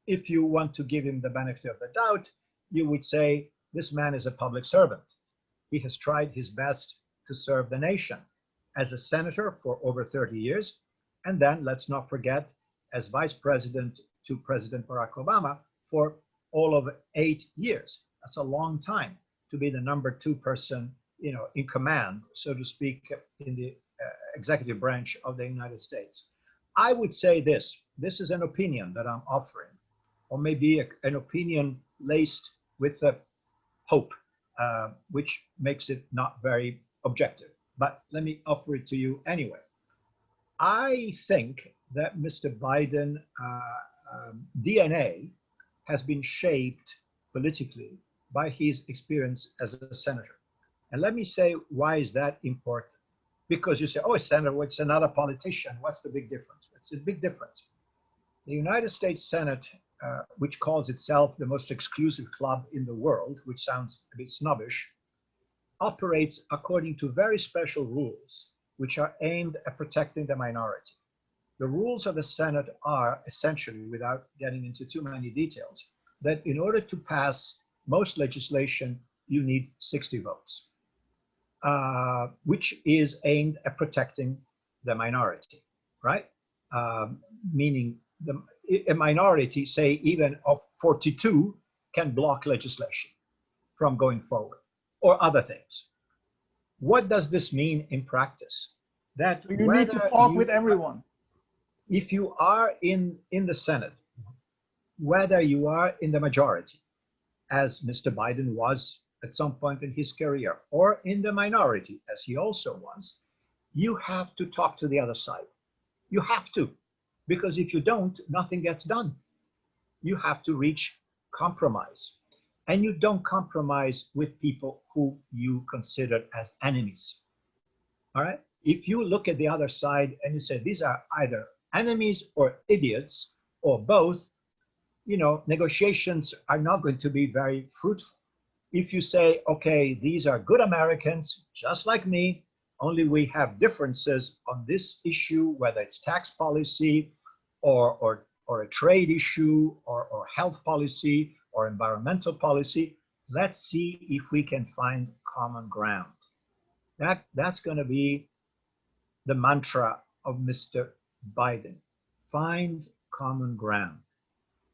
If you want to give him the benefit of the doubt, you would say, this man is a public servant. He has tried his best to serve the nation as a senator for over 30 years. And then let's not forget, as vice president to President Barack Obama for all of 8 years. That's a long time to be the number two person, in command, so to speak, in the executive branch of the United States. I would say this is an opinion that I'm offering, or maybe an opinion laced with a hope, which makes it not very objective. But let me offer it to you anyway. I think that Mr. Biden DNA has been shaped politically by his experience as a senator. And let me say, why is that important? Because you say, oh, senator, it's another politician. What's the big difference? It's a big difference. The United States Senate, which calls itself the most exclusive club in the world, which sounds a bit snobbish, operates according to very special rules, which are aimed at protecting the minority. The rules of the Senate are essentially, without getting into too many details, that in order to pass most legislation, you need 60 votes, which is aimed at protecting the minority, right? Meaning a minority, say even of 42, can block legislation from going forward, or other things. What does this mean in practice? That So you need to talk with everyone. If you are in the Senate, whether you are in the majority, as Mr. Biden was at some point in his career, or in the minority, as he also was, you have to talk to the other side. You have to, because if you don't, nothing gets done. You have to reach compromise. And you don't compromise with people who you consider as enemies. All right? If you look at the other side and you say these are either enemies or idiots or both, negotiations are not going to be very fruitful. If you say, okay, these are good Americans, just like me, only we have differences on this issue, whether it's tax policy or a trade issue or health policy or environmental policy, let's see if we can find common ground. That's going to be the mantra of Mr. Biden. Find common ground.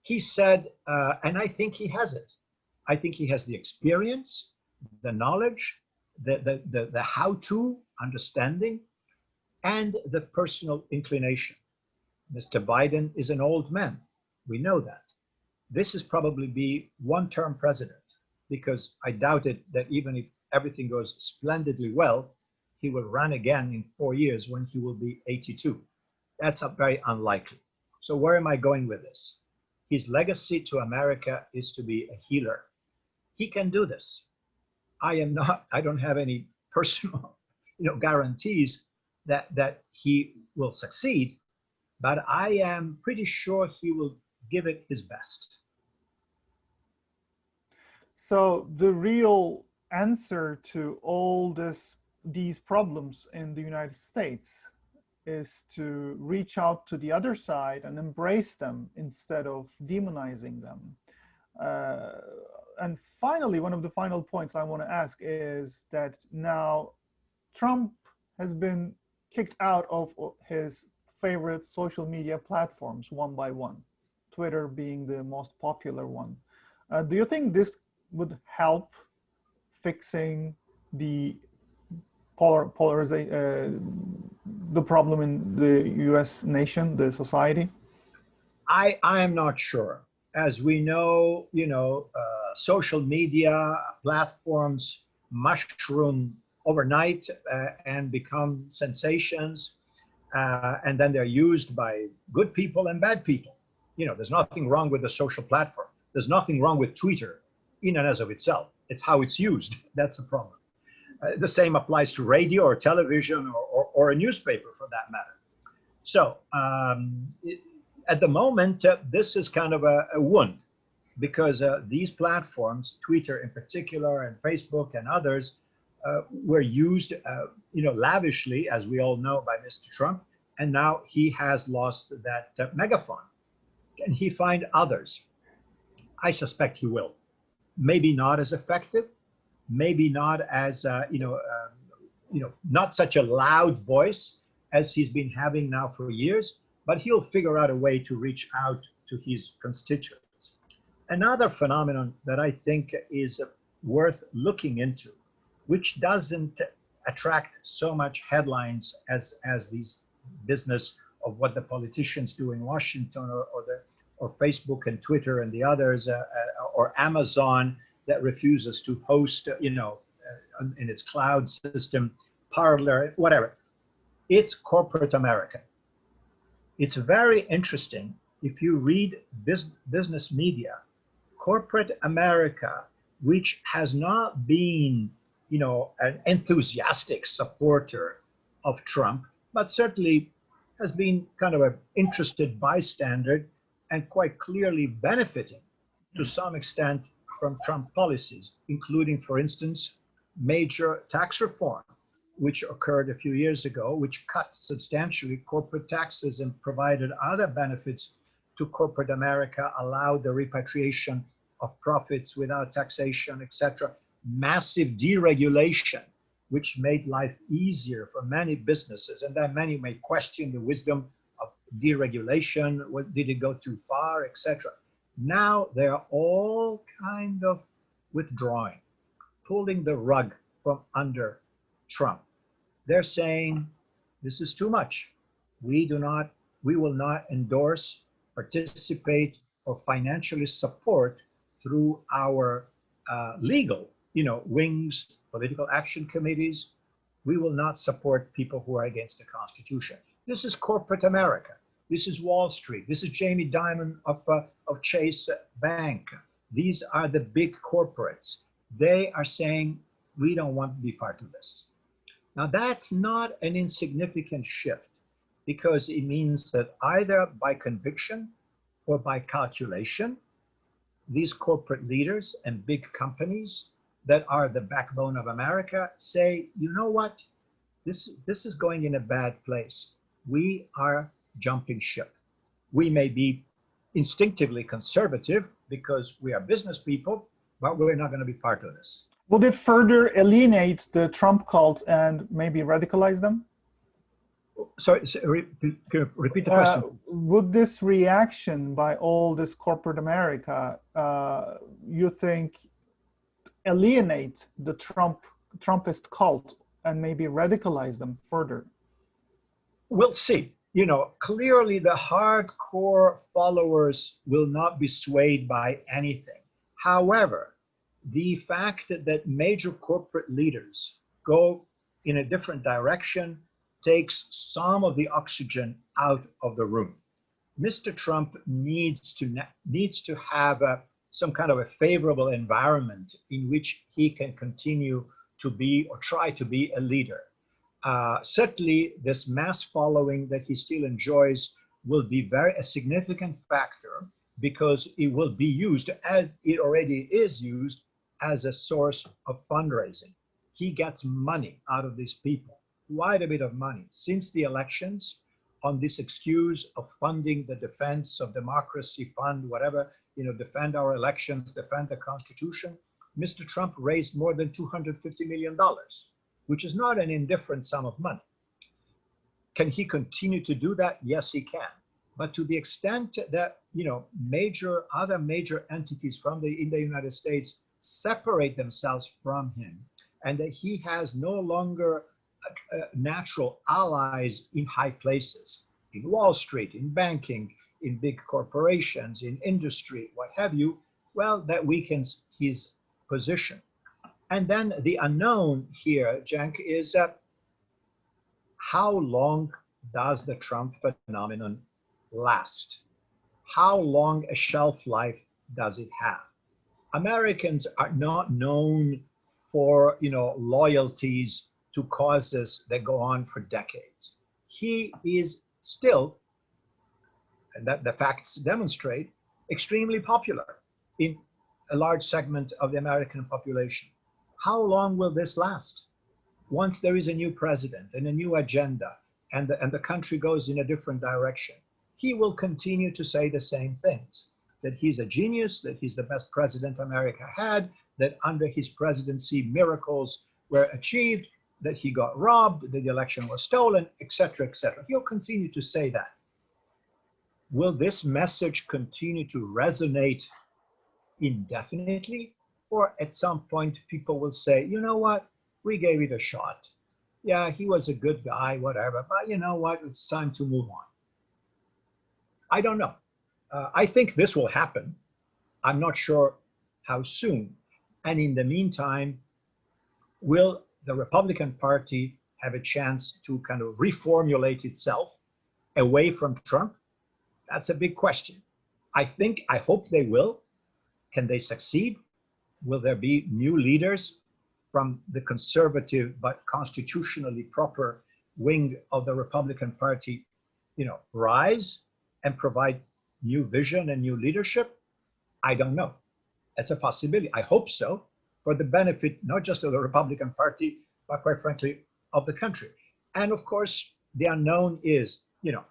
He said, and I think he has it. I think he has the experience, the knowledge, the how-to understanding, and the personal inclination. Mr. Biden is an old man. We know that. This is probably be one-term president, because I doubt it that even if everything goes splendidly well, he will run again in 4 years when he will be 82. That's very unlikely. So where am I going with this? His legacy to America is to be a healer. He can do this. I don't have any personal, guarantees that he will succeed, but I am pretty sure he will give it his best. So the real answer to all these problems in the United States is to reach out to the other side and embrace them instead of demonizing them. And finally, one of the final points I want to ask is that now Trump has been kicked out of his favorite social media platforms one by one, Twitter being the most popular one. Do you think this would help fixing the the problem in the US nation, the society? I am not sure. As we know, social media platforms mushroom overnight and become sensations, and then they're used by good people and bad people. There's nothing wrong with a social platform. There's nothing wrong with Twitter in and as of itself. It's how it's used. That's a problem. The same applies to radio or television or a newspaper for that matter. So at the moment, this is kind of a wound, because these platforms, Twitter in particular, and Facebook and others, were used, lavishly, as we all know, by Mr. Trump, and now he has lost that megaphone. Can he find others? I suspect he will. Maybe not as effective, maybe not as not such a loud voice as he's been having now for years, but he'll figure out a way to reach out to his constituents. Another phenomenon that I think is worth looking into, which doesn't attract so much headlines as these business of what the politicians do in Washington, or Facebook and Twitter and the others, or Amazon that refuses to host, in its cloud system, Parler, whatever. It's corporate America. It's very interesting if you read business media. Corporate America, which has not been, an enthusiastic supporter of Trump, but certainly has been kind of an interested bystander and quite clearly benefiting to some extent from Trump policies, including, for instance, major tax reform, which occurred a few years ago, which cut substantially corporate taxes and provided other benefits to corporate America, allowed the repatriation of profits without taxation, etc. Massive deregulation, which made life easier for many businesses. And then many may question the wisdom of deregulation. Did it go too far, etc. Now they're all kind of withdrawing, pulling the rug from under Trump. They're saying, this is too much. We will not endorse, participate, or financially support through our legal, wings, political action committees. We will not support people who are against the Constitution. This is corporate America. This is Wall Street. This is Jamie Dimon of Chase Bank. These are the big corporates. They are saying, we don't want to be part of this. Now, that's not an insignificant shift, because it means that either by conviction or by calculation, these corporate leaders and big companies that are the backbone of America say, you know what, this is going in a bad place. We are jumping ship. We may be instinctively conservative because we are business people, but we're not going to be part of this. Would it further alienate the Trump cult and maybe radicalize them? Sorry, repeat the question. Would this reaction by all this corporate America, you think, alienate the Trumpist cult and maybe radicalize them further? We'll see. Clearly the hardcore followers will not be swayed by anything. However, the fact that major corporate leaders go in a different direction takes some of the oxygen out of the room. Mr. Trump needs to have some kind of a favorable environment in which he can continue to be, or try to be, a leader. Certainly, this mass following that he still enjoys will be a significant factor, because it will be used, as it already is used, as a source of fundraising. He gets money out of these people, quite a bit of money, since the elections, on this excuse of funding the defense of democracy fund, whatever, defend our elections, defend the Constitution. Mr. Trump raised more than $250 million, which is not an indifferent sum of money. Can he continue to do that? Yes, he can. But to the extent that, other major entities in the United States separate themselves from him, and that he has no longer natural allies in high places, in Wall Street, in banking, in big corporations, in industry, what have you, well, that weakens his position. And then the unknown here, Cenk, is how long does the Trump phenomenon last? How long a shelf life does it have? Americans are not known for, loyalties to causes that go on for decades. He is still, and that the facts demonstrate, extremely popular in a large segment of the American population. How long will this last? Once there is a new president and a new agenda, and the country goes in a different direction, he will continue to say the same things, that he's a genius, that he's the best president America had, that under his presidency miracles were achieved, that he got robbed, that the election was stolen, etc., etc. He'll continue to say that. Will this message continue to resonate indefinitely, or at some point people will say, you know what, we gave it a shot. Yeah, he was a good guy, whatever, but you know what, it's time to move on. I don't know. I think this will happen. I'm not sure how soon. And in the meantime, will the Republican Party have a chance to kind of reformulate itself away from Trump? That's a big question. I hope they will. Can they succeed? Will there be new leaders from the conservative but constitutionally proper wing of the Republican Party, rise and provide new vision and new leadership? I don't know. That's a possibility. I hope so, for the benefit not just of the Republican Party, but quite frankly, of the country. And of course, the unknown is,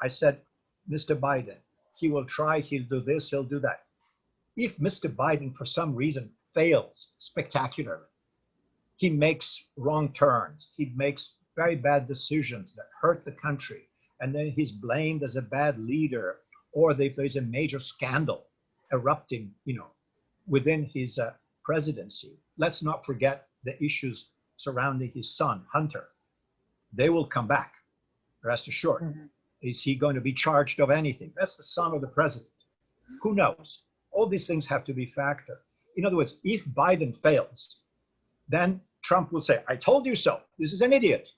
I said, Mr. Biden, he will try, he'll do this, he'll do that. If Mr. Biden, for some reason, fails spectacularly, he makes wrong turns, he makes very bad decisions that hurt the country, and then he's blamed as a bad leader, or if there's a major scandal erupting, within his presidency. Let's not forget the issues surrounding his son, Hunter. They will come back, rest assured. Mm-hmm. Is he going to be charged of anything? That's the son of the president. Who knows? All these things have to be factored. In other words, if Biden fails, then Trump will say, I told you so. This is an idiot.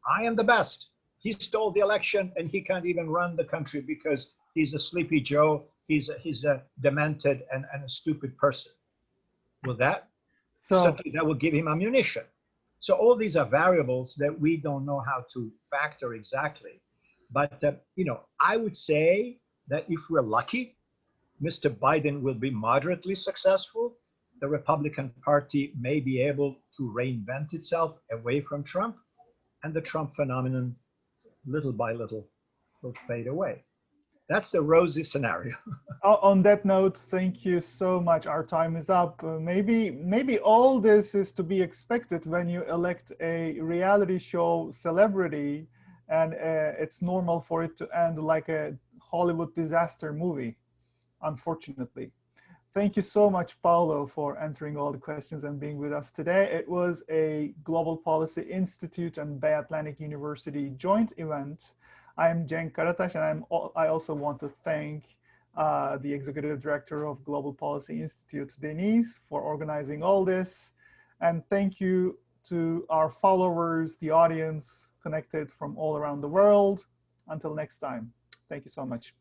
I am the best. He stole the election and he can't even run the country because he's a sleepy Joe. He's a demented and a stupid person. Well, certainly that will give him ammunition. So all these are variables that we don't know how to factor exactly. But, I would say that if we're lucky, Mr. Biden will be moderately successful. The Republican Party may be able to reinvent itself away from Trump, and the Trump phenomenon, little by little, will fade away. That's the rosy scenario. On that note, thank you so much. Our time is up. Maybe all this is to be expected when you elect a reality show celebrity, and it's normal for it to end like a Hollywood disaster movie, unfortunately. Thank you so much, Paulo, for answering all the questions and being with us today. It was a Global Policy Institute and Bay Atlantic University joint event. I'm Cenk Karataş, and I also want to thank the Executive Director of Global Policy Institute, Denise, for organizing all this. And thank you to our followers, the audience connected from all around the world. Until next time, thank you so much.